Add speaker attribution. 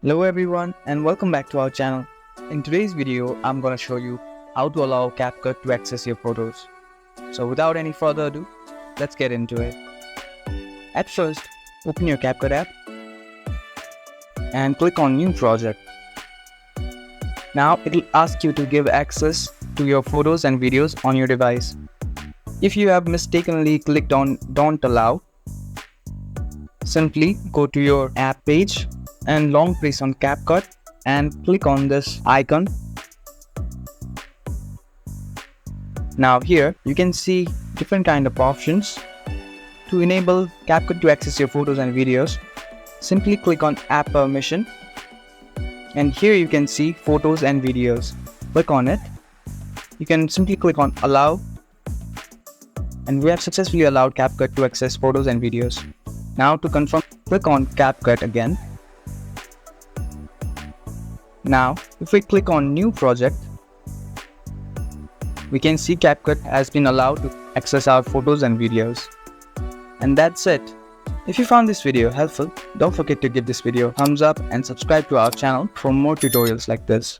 Speaker 1: Hello everyone and welcome back to our channel. In today's video, I'm gonna show you how to allow CapCut to access your photos. So without any further ado, let's get into it. At first, open your CapCut app and click on New Project. Now it'll ask you to give access to your photos and videos on your device. If you have mistakenly clicked on Don't Allow, simply go to your app page and long press on CapCut and click on this icon. Now here you can see different kind of options. To enable CapCut to access your photos and videos, simply click on App Permission and here you can see photos and videos. Click on it. You can simply click on Allow and we have successfully allowed CapCut to access photos and videos. Now to confirm, click on CapCut again. Now, if we click on New Project, we can see CapCut has been allowed to access our photos and videos. And that's it. If you found this video helpful, don't forget to give this video a thumbs up and subscribe to our channel for more tutorials like this.